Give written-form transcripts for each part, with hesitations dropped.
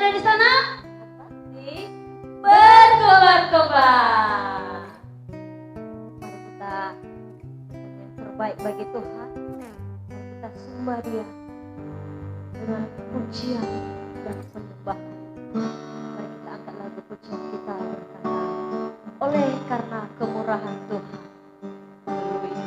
ada di sana? Pasti berkobar-kobar. Mari kita yang terbaik bagi Tuhan. Mari kita sembah Dia dengan pujian dan penyembahan. Mari kita angkat lagu pujian kita berkata, oleh karena kemurahan Tuhan. Haleluya.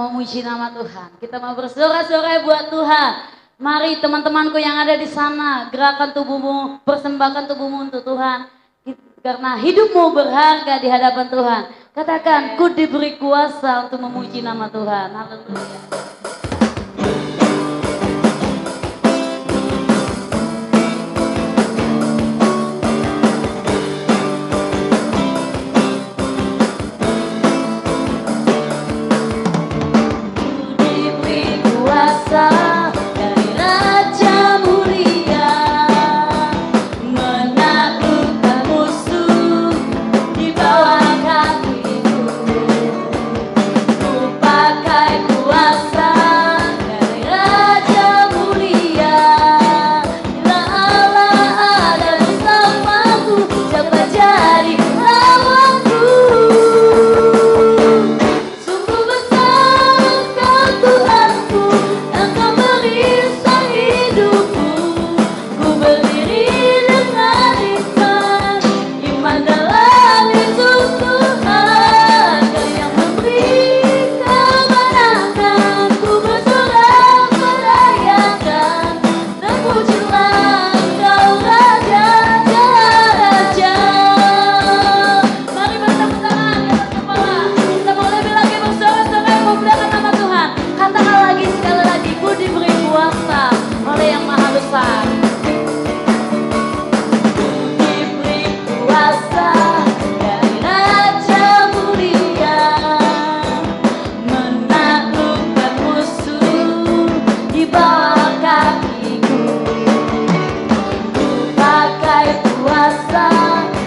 memuji nama Tuhan. Kita mau bersorak-sorai buat Tuhan. Mari teman-temanku yang ada di sana, gerakan tubuhmu, persembahkan tubuhmu untuk Tuhan. Karena hidupmu berharga di hadapan Tuhan. Katakan, ku diberi kuasa untuk memuji nama Tuhan. Haleluya. Dari Raja Mulia menaklukkan musuh di bawah kakiku. Ku pakai kuasa dari Raja Mulia. Bila Allah ada bersamaku, siapa jadi lawanku? Sungguh besar Kau Tuhanku, Engkau merisau hidupku. Ku berdiri dengan iman dalam Yesus Tuhan. Kau yang memberi kemenangan. Ku bersorak merayakan, terpujilah Engkau Raja Raja. Mari bertepuk tangan di atas kepala. Kita mau lebih lagi bersorak-sorai memuliakan nama Tuhan. Katakan lagi sekali lagi, ku diberi kuasa oleh yang maha besar. Ku diberi kuasa dari Raja Mulia menaklukkan musuh di bawah kakiku. Ku pakai kuasa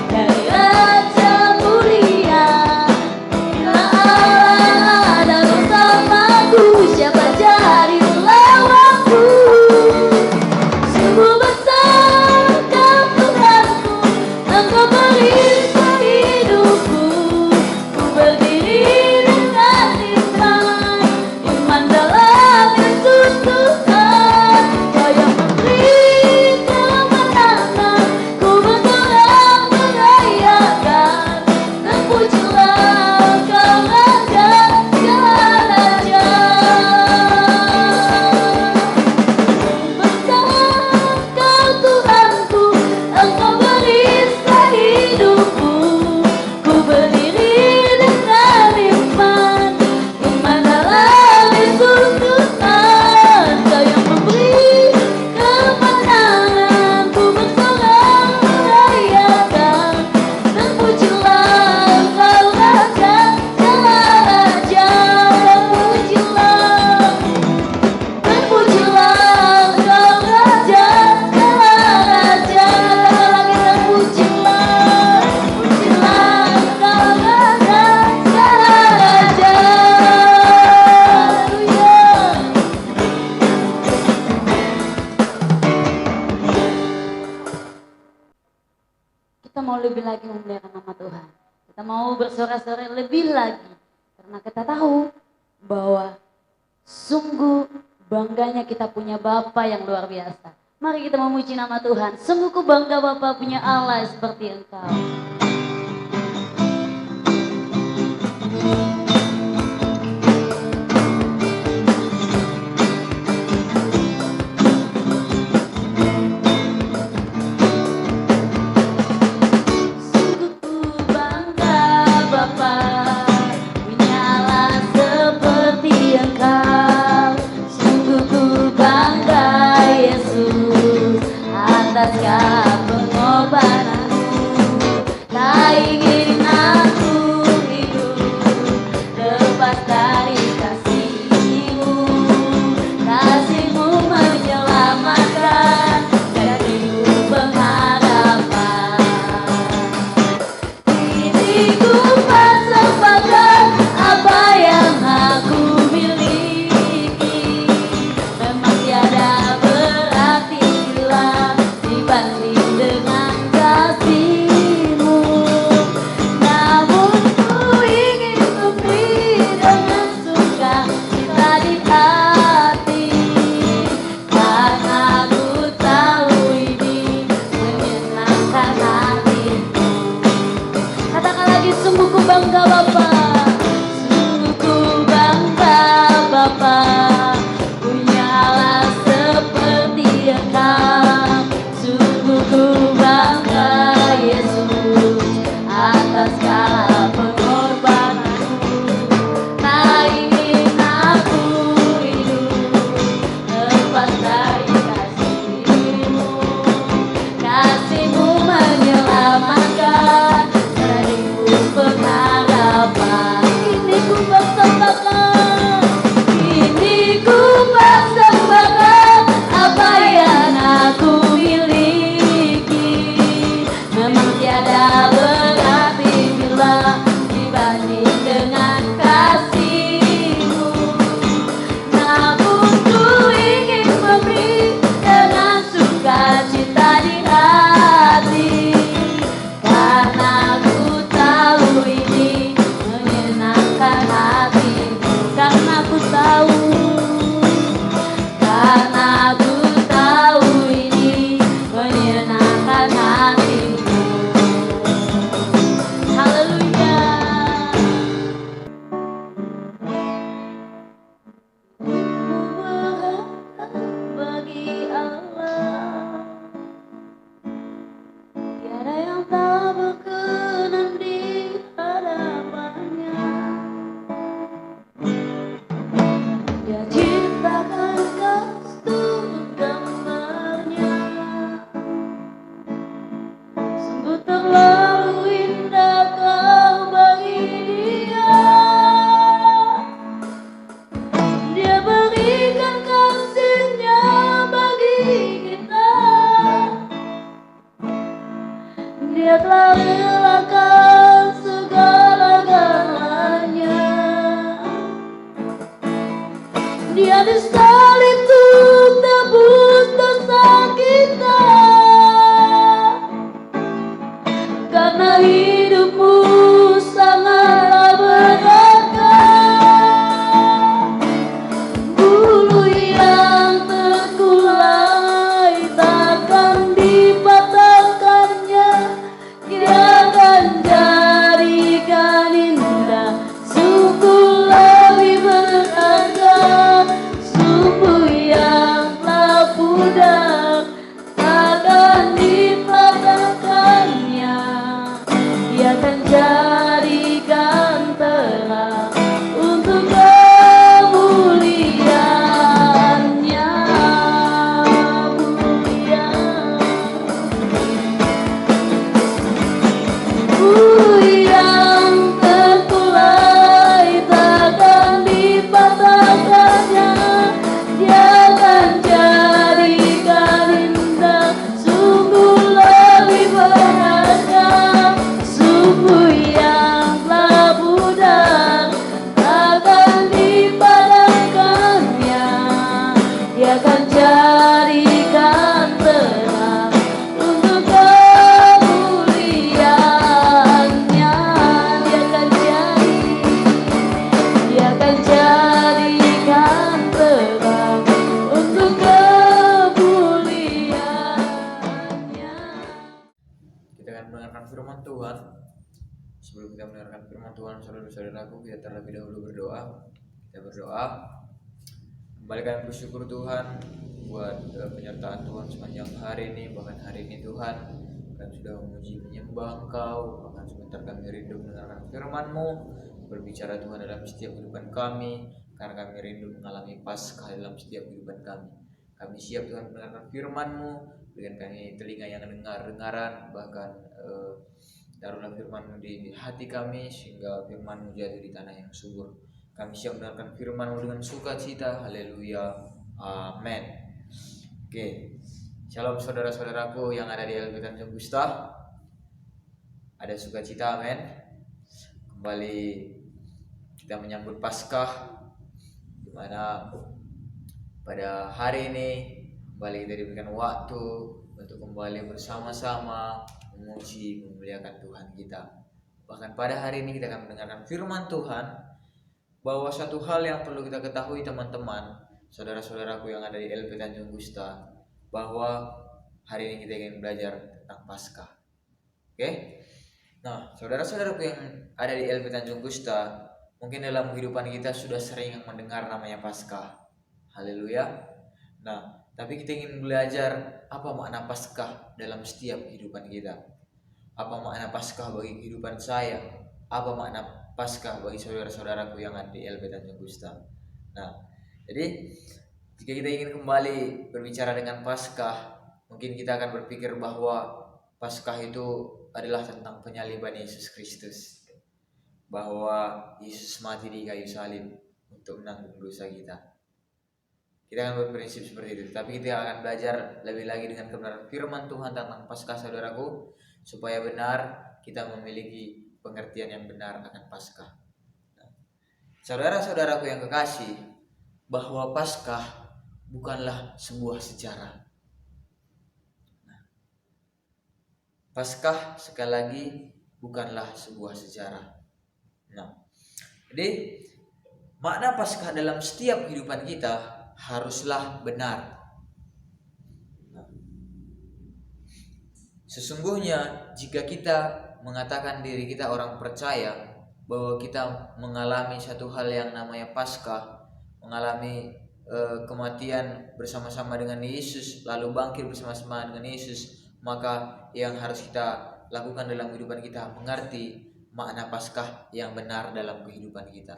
dari Raja Mulia. Bila Allah ada bersamaku, siapa jadi lawanku? Sungguh besar Kau Tuhanku, Engkau merisau hidupku. Ku berdiri dengan iman dalam Yesus Tuhan. Kau yang memberi kemenangan. Ku bersorak merayakan, terpujilah Kau Raja Raja. Besar Kau Tuhanku, Engkau merisau hidupku. Ku berdiri dengan iman dalam Yesus Tuhan. Kau yang memberi kemenangan. Ku bersorak merayakan, terpujilah Kau Raja Raja. Terpujilah Kau Raja Raja. Lagi terpujilah, pujilah Kau Raja Raja. Haleluya. Kita mau lebih lagi memuliakan nama Tuhan. Kita mau bersorak-sorai lebih lagi. Karena kita tahu bahwa sungguh bangganya kita punya Bapa yang luar biasa. Mari kita memuji nama Tuhan. Sungguh ku bangga Bapa punya Allah seperti Engkau. Sungguh ku bangga Bapa punya Allah seperti Engkau. Sungguh ku bangga Yesus atas pengorbananmu. terlalu indah kau bagi dia. Dia berikan kasih-Nya bagi kita. Dia telah relakan segala-galanya. Dia disalib untuk tebus dosa kita. Karena hidupmu sangatlah berharga. Bulu yang terkulai takkan dipatahkannya. Dia akan jadikan indah, sungguh lebih berharga. Sumbu yang telah pudar takkan dipatahkannya. Dia akan jadikan terang untuk kemuliaan-Nya. Bulu yang terkulai takkan dipatahkannya. Dia akan jadikan indah, sungguh lebih berharga. Sumbu yang telah pudar takkan dipadamkannya. Dia akan jadikan terang untuk kemuliaan-Nya. Dia akan jadikan terang untuk kemuliaan-Nya. Kita akan mendengarkan firman Tuhan. Sebelum kita mendengarkan firman Tuhan, saudara-saudaraku, kita terlebih dahulu berdoa. Kita berdoa. Kembali kami bersyukur Tuhan buat penyertaan Tuhan sepanjang hari ini. Bahkan hari ini Tuhan, kami sudah memuji menyembah Engkau. Bahkan sebentar kami rindu mendengarkan firman-Mu, berbicara Tuhan dalam setiap kehidupan kami, karena kami rindu mengalami Paskah dalam setiap kehidupan kami. Kami siap Tuhan mendengarkan firman-Mu. Berikan kami telinga yang dengar-dengaran, bahkan taruhlah firman-Mu di hati kami, sehingga firman-Mu jatuh di tanah yang subur. Kami siap mendengarkan firman-Mu dengan sukacita. Haleluya. Amin. Oke. Shalom saudara-saudaraku yang ada di LP Tanjung Gusta. Ada sukacita, amin. Kembali kita menyambut Paskah, di mana pada hari ini kembali kita diberikan waktu untuk kembali bersama-sama memuji, memuliakan Tuhan kita. Bahkan pada hari ini kita akan mendengarkan firman Tuhan, bahwa satu hal yang perlu kita ketahui teman-teman, saudara-saudaraku yang ada di LP Tanjung Gusta, bahwa hari ini kita ingin belajar tentang Paskah. Oke? Nah, saudara-saudaraku yang ada di LP Tanjung Gusta, mungkin dalam kehidupan kita sudah sering mendengar namanya Paskah. Haleluya. Nah, tapi kita ingin belajar apa makna Paskah dalam setiap kehidupan kita. Apa makna Paskah bagi kehidupan saya? Apa makna Paskah bagi saudara-saudaraku yang ada di LP Tanjung Gusta? Nah, jadi jika kita ingin kembali berbicara dengan Paskah, mungkin kita akan berpikir bahwa Paskah itu adalah tentang penyaliban Yesus Kristus, bahwa Yesus mati di kayu salib untuk menanggung dosa kita. Kita akan berprinsip seperti itu, tapi kita akan belajar lebih lagi dengan kebenaran firman Tuhan tentang Paskah, saudaraku, supaya benar kita memiliki pengertian yang benar akan Paskah. Nah, saudara-saudaraku yang kekasih, bahwa Paskah bukanlah sebuah sejarah. Nah, Paskah sekali lagi bukanlah sebuah sejarah. Nah, jadi makna Paskah dalam setiap kehidupan kita haruslah benar. Nah, sesungguhnya jika kita mengatakan diri kita orang percaya, bahwa kita mengalami satu hal yang namanya Paskah, mengalami kematian bersama-sama dengan Yesus, lalu bangkit bersama-sama dengan Yesus, maka yang harus kita lakukan dalam kehidupan kita mengerti makna Paskah yang benar dalam kehidupan kita.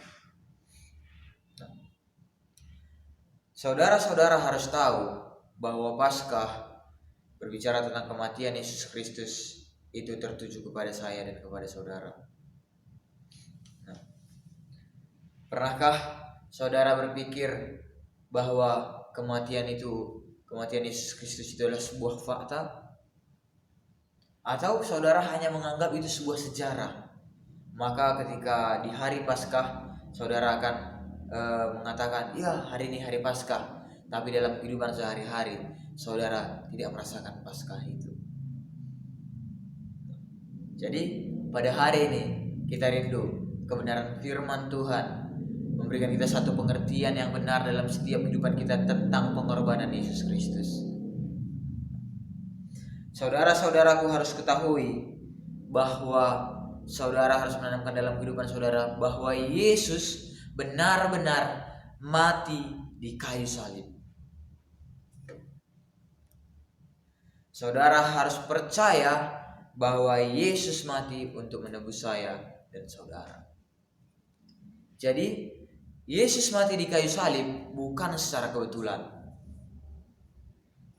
Nah, saudara-saudara harus tahu bahwa Paskah berbicara tentang kematian Yesus Kristus itu tertuju kepada saya dan kepada saudara. Nah, pernahkah saudara berpikir bahwa kematian Yesus Kristus itu adalah sebuah fakta? Atau saudara hanya menganggap itu sebuah sejarah? Maka ketika di hari Paskah saudara akan mengatakan, ya hari ini hari Paskah, tapi dalam kehidupan sehari-hari saudara tidak merasakan Paskah itu. Jadi pada hari ini kita rindu kebenaran firman Tuhan, memberikan kita satu pengertian yang benar dalam setiap kehidupan kita tentang pengorbanan Yesus Kristus. Saudara-saudaraku harus ketahui bahwa saudara harus menanamkan dalam kehidupan saudara bahwa Yesus benar-benar mati di kayu salib. Saudara harus percaya bahwa Yesus mati untuk menebus saya dan saudara. Jadi Yesus mati di kayu salib bukan secara kebetulan.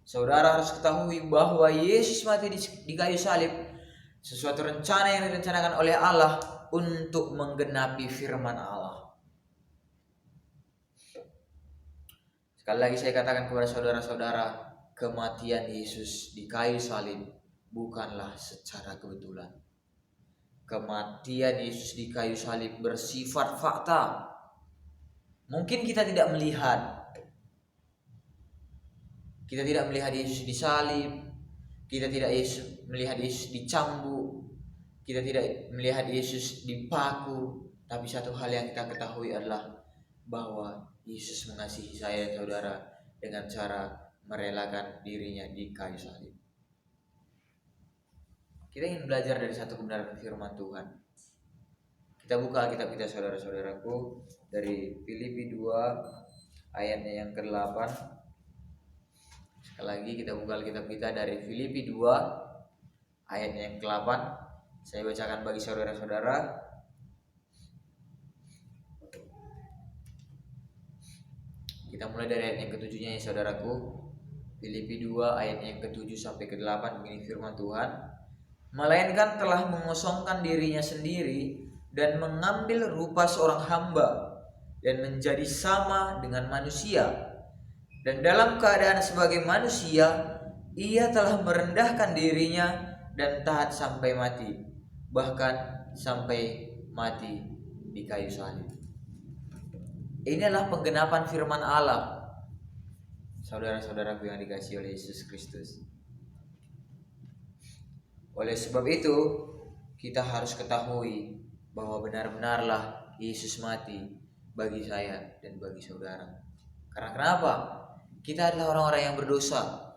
Saudara harus ketahui bahwa Yesus mati di kayu salib sesuatu rencana yang direncanakan oleh Allah untuk menggenapi firman Allah. Sekali lagi saya katakan kepada saudara-saudara, kematian Yesus di kayu salib bukanlah secara kebetulan. Kematian Yesus di kayu salib bersifat fakta. Mungkin kita tidak melihat. Kita tidak melihat Yesus disalib. Kita tidak melihat Yesus dicambuk. Kita tidak melihat Yesus dipaku. Tapi satu hal yang kita ketahui adalah bahwa Yesus mengasihi saya dan saudara dengan cara merelakan dirinya di kayu salib. Kita ingin belajar dari satu kebenaran firman Tuhan. Kita buka Alkitab kita saudara-saudaraku dari Filipi 2 ayatnya yang ke-8. Sekali lagi kita buka Alkitab kita dari Filipi 2 ayatnya yang ke-8. Saya bacakan bagi saudara-saudara. Kita mulai dari ayat yang ke-7-nya ya saudaraku. Filipi 2 ayat yang ke-7 sampai ke-8 begini firman Tuhan. Melainkan telah mengosongkan dirinya sendiri dan mengambil rupa seorang hamba dan menjadi sama dengan manusia. Dan dalam keadaan sebagai manusia, ia telah merendahkan dirinya dan taat sampai mati, bahkan sampai mati di kayu salib. Inilah penggenapan firman Allah, saudara-saudaraku yang dikasihi oleh Yesus Kristus. Oleh sebab itu, kita harus ketahui bahwa benar-benarlah Yesus mati bagi saya dan bagi saudara. Karena kenapa? Kita adalah orang-orang yang berdosa.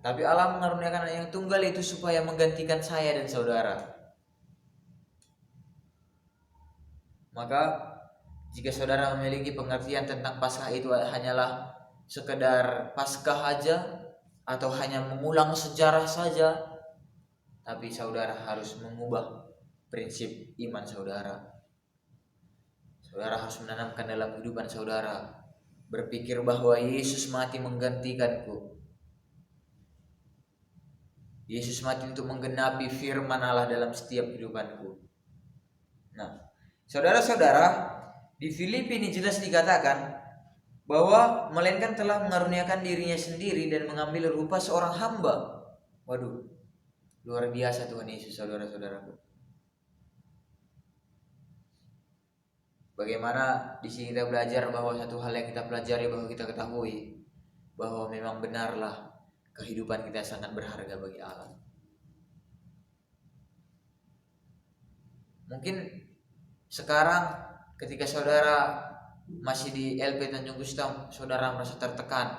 Tapi Allah mengaruniakan Anak yang tunggal itu supaya menggantikan saya dan saudara. Maka jika saudara memiliki pengertian tentang Paskah itu hanyalah sekedar Paskah aja, atau hanya mengulang sejarah saja, tapi saudara harus mengubah prinsip iman saudara. Saudara harus menanamkan dalam kehidupan saudara, berpikir bahwa Yesus mati menggantikanku. Yesus mati untuk menggenapi firman Allah dalam setiap kehidupanku. Nah, saudara-saudara, di Filipi ini jelas dikatakan bahwa melainkan telah mengaruniakan dirinya sendiri dan mengambil rupa seorang hamba. Waduh, luar biasa Tuhan Yesus, saudara-saudaraku. Bagaimana di sini kita belajar bahwa satu hal yang kita pelajari, bahwa kita ketahui bahwa memang benarlah kehidupan kita sangat berharga bagi Allah. Mungkin sekarang ketika saudara masih di LP Tanjung Gustam, saudara merasa tertekan.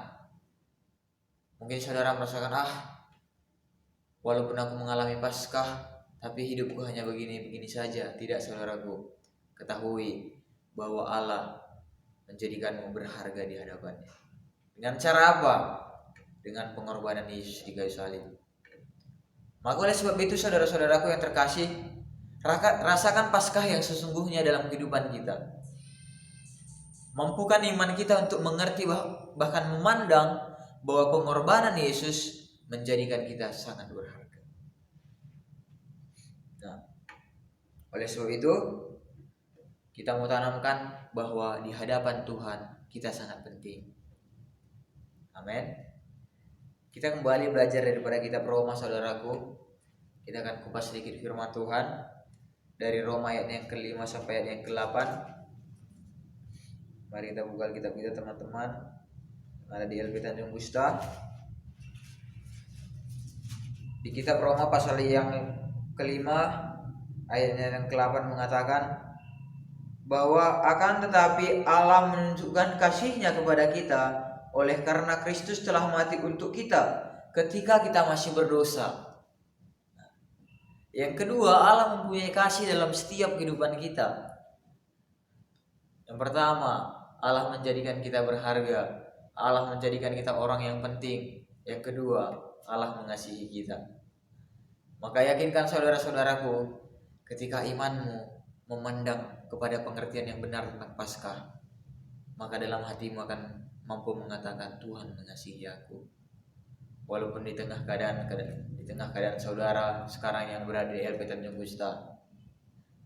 Mungkin saudara merasakan, walaupun aku mengalami Paskah, tapi hidupku hanya begini-begini saja. Tidak saudaraku, ketahui bahwa Allah menjadikanmu berharga di hadapannya. Dengan cara apa? Dengan pengorbanan Yesus di kayu salib. Maka oleh sebab itu saudara-saudaraku yang terkasih, rasakan Paskah yang sesungguhnya dalam kehidupan kita. Mampukan iman kita untuk mengerti bahkan memandang bahwa pengorbanan Yesus menjadikan kita sangat berharga. Nah, oleh sebab itu kita mau tanamkan bahwa di hadapan Tuhan kita sangat penting. Amin. Kita kembali belajar daripada kitab Roma, saudaraku. Kita akan kupas sedikit firman Tuhan dari Roma ayat yang ke-5 sampai ayat yang ke-8. Mari kita buka kitab kita, teman-teman. Ada di LP Tanjung Gusta. Di kitab Roma pasal yang ke-5 ayatnya yang ke-8 mengatakan bahwa akan tetapi Allah menunjukkan kasih-Nya kepada kita oleh karena Kristus telah mati untuk kita ketika kita masih berdosa. Yang kedua, Allah mempunyai kasih dalam setiap kehidupan kita. Yang pertama, Allah menjadikan kita berharga. Allah menjadikan kita orang yang penting. Yang kedua, Allah mengasihi kita. Maka yakinkan saudara-saudaraku, ketika imanmu memandang kepada pengertian yang benar tentang Paskah, maka dalam hatimu akan mampu mengatakan, Tuhan mengasihi aku. Walaupun di tengah keadaan saudara sekarang yang berada di LP Tanjung Gusta,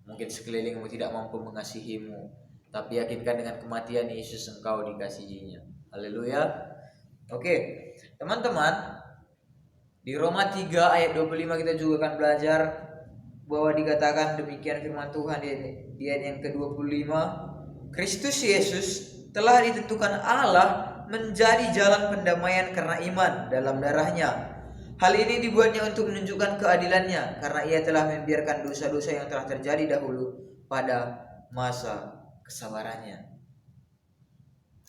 mungkin sekelilingmu tidak mampu mengasihimu, tapi yakinkan dengan kematian Yesus engkau dikasihinya. Haleluya. Oke, teman-teman, di Roma 3 ayat 25 kita juga akan belajar bahwa dikatakan demikian firman Tuhan di ayat yang ke-25, Kristus Yesus telah ditentukan Allah menjadi jalan pendamaian karena iman dalam darah-Nya. Hal ini dibuatnya untuk menunjukkan keadilan-Nya karena Ia telah membiarkan dosa-dosa yang telah terjadi dahulu pada masa kesabarannya.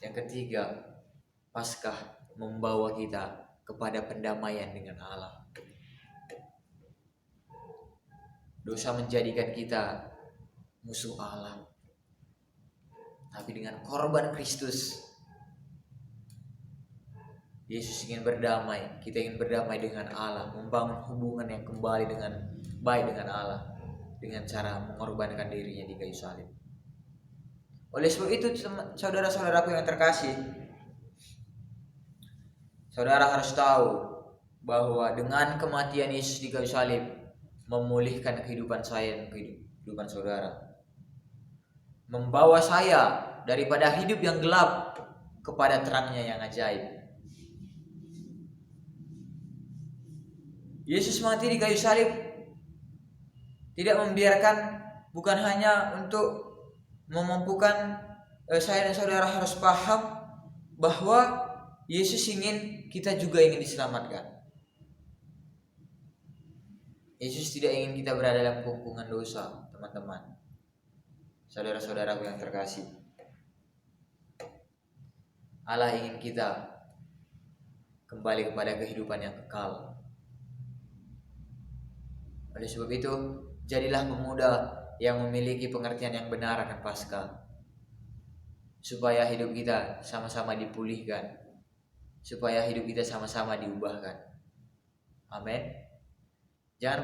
Yang ketiga, Paskah membawa kita kepada pendamaian dengan Allah. Dosa menjadikan kita musuh Allah. Tapi dengan korban Kristus, Yesus ingin berdamai. Kita ingin berdamai dengan Allah, membangun hubungan yang kembali dengan baik dengan Allah dengan cara mengorbankan dirinya di kayu salib. Oleh sebab itu, saudara-saudaraku yang terkasih, saudara harus tahu bahwa dengan kematian Yesus di kayu salib memulihkan kehidupan saya dan kehidupan saudara, membawa saya daripada hidup yang gelap kepada terangnya yang ajaib. Yesus mati di kayu salib tidak membiarkan, bukan hanya untuk memampukan saya dan saudara harus paham bahwa Yesus ingin, kita juga ingin diselamatkan. Yesus tidak ingin kita berada dalam kungkungan dosa, teman-teman. Saudara-saudaraku yang terkasih, Allah ingin kita kembali kepada kehidupan yang kekal. Oleh sebab itu, jadilah pemuda yang memiliki pengertian yang benar akan Paskah, supaya hidup kita sama-sama dipulihkan, supaya hidup kita sama-sama diubahkan. Amin. Jangan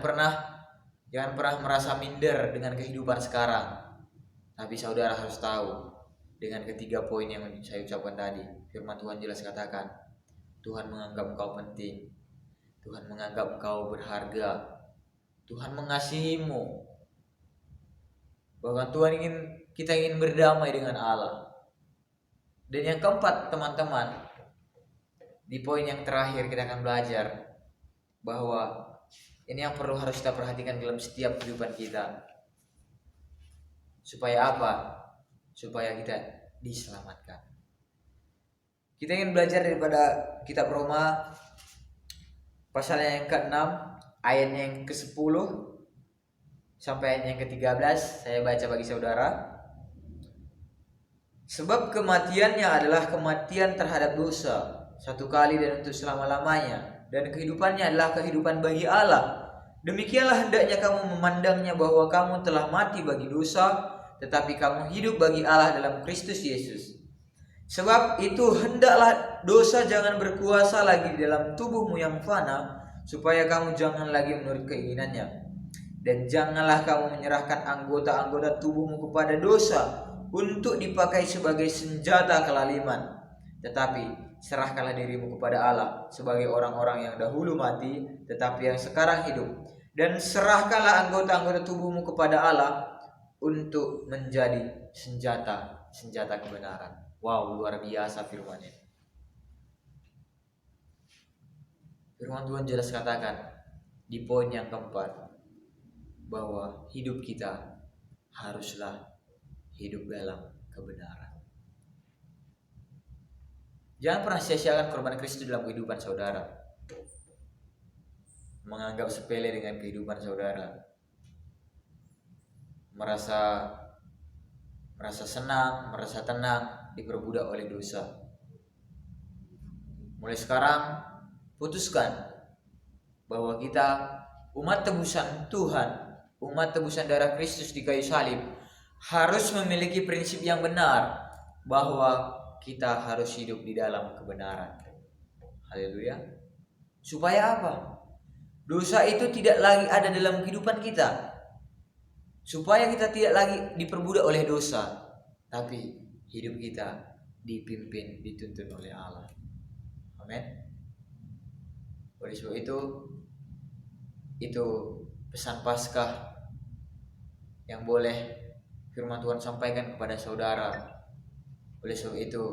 pernah merasa minder dengan kehidupan sekarang. Tapi saudara harus tahu, dengan ketiga poin yang saya ucapkan tadi, firman Tuhan jelas katakan, Tuhan menganggap engkau penting, Tuhan menganggap engkau berharga, Tuhan mengasihimu. Bahkan kita ingin berdamai dengan Allah. Dan yang keempat, teman-teman, di poin yang terakhir kita akan belajar bahwa ini yang harus kita perhatikan dalam setiap kehidupan kita. Supaya apa? Supaya kita diselamatkan. Kita ingin belajar daripada kitab Roma pasal yang ke-6 ayatnya yang ke-10 sampai ayat yang ke-13. Saya baca bagi saudara. Sebab kematiannya adalah kematian terhadap dosa, satu kali dan untuk selama-lamanya, dan kehidupannya adalah kehidupan bagi Allah. Demikianlah hendaknya kamu memandangnya, bahwa kamu telah mati bagi dosa, tetapi kamu hidup bagi Allah dalam Kristus Yesus. Sebab itu hendaklah dosa jangan berkuasa lagi di dalam tubuhmu yang fana, supaya kamu jangan lagi menurut keinginannya. Dan janganlah kamu menyerahkan anggota-anggota tubuhmu kepada dosa untuk dipakai sebagai senjata kelaliman, tetapi serahkanlah dirimu kepada Allah sebagai orang-orang yang dahulu mati tetapi yang sekarang hidup, dan serahkanlah anggota-anggota tubuhmu kepada Allah untuk menjadi senjata kebenaran. Wow, luar biasa firman-Nya. Firman Tuhan jelas katakan di poin yang keempat bahwa hidup kita haruslah hidup dalam kebenaran. Jangan pernah sia-siakan korban Kristus dalam kehidupan saudara. Menganggap sepele dengan kehidupan saudara. Merasa senang, merasa tenang, diperbudak oleh dosa. Mulai sekarang, putuskan bahwa kita umat tebusan Tuhan, umat tebusan darah Kristus di kayu salib, harus memiliki prinsip yang benar bahwa kita harus hidup di dalam kebenaran. Haleluya. Supaya apa? Dosa itu tidak lagi ada dalam kehidupan kita. Supaya kita tidak lagi diperbudak oleh dosa, tapi hidup kita dipimpin, dituntun oleh Allah. Amin. Oleh sebab itu pesan Paskah yang boleh firman Tuhan sampaikan kepada saudara. Oleh sebab itu,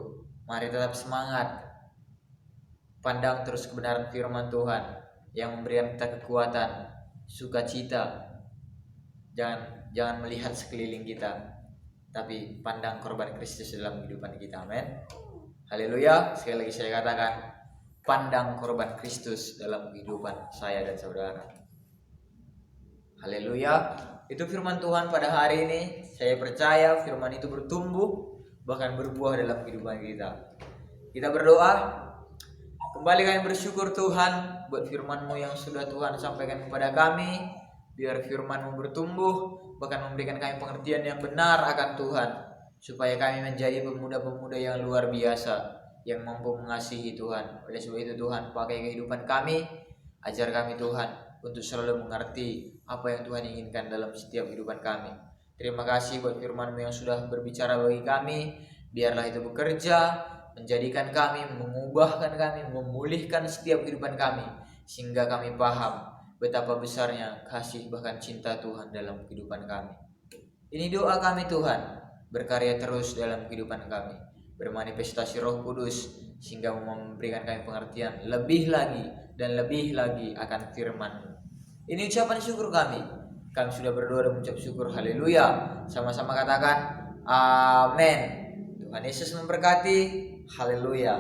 mari tetap semangat. Pandang terus kebenaran firman Tuhan yang memberikan kita kekuatan, sukacita. Jangan melihat sekeliling kita, tapi pandang korban Kristus dalam kehidupan kita. Amin. Haleluya. Sekali lagi saya katakan, pandang korban Kristus dalam kehidupan saya dan saudara. Haleluya. Itu firman Tuhan pada hari ini. Saya percaya firman itu bertumbuh, bahkan berbuah dalam kehidupan kita. Kita berdoa. Kembali kami bersyukur Tuhan buat firman-Mu yang sudah Tuhan sampaikan kepada kami. Biar firman-Mu bertumbuh, bahkan memberikan kami pengertian yang benar akan Tuhan. Supaya kami menjadi pemuda-pemuda yang luar biasa, yang mampu mengasihi Tuhan. Oleh sebab itu Tuhan, pakai kehidupan kami. Ajar kami Tuhan untuk selalu mengerti apa yang Tuhan inginkan dalam setiap kehidupan kami. Terima kasih buat firman-Mu yang sudah berbicara bagi kami. Biarlah itu bekerja, menjadikan kami, mengubahkan kami, memulihkan setiap kehidupan kami. Sehingga kami paham betapa besarnya kasih bahkan cinta Tuhan dalam kehidupan kami. Ini doa kami Tuhan, berkarya terus dalam kehidupan kami. Bermanifestasi Roh Kudus sehingga memberikan kami pengertian lebih lagi dan lebih lagi akan firman-Mu. Ini ucapan syukur kami. Kami sudah berdoa dan mengucap syukur. Haleluya. Sama-sama katakan amin. Tuhan Yesus memberkati. Haleluya.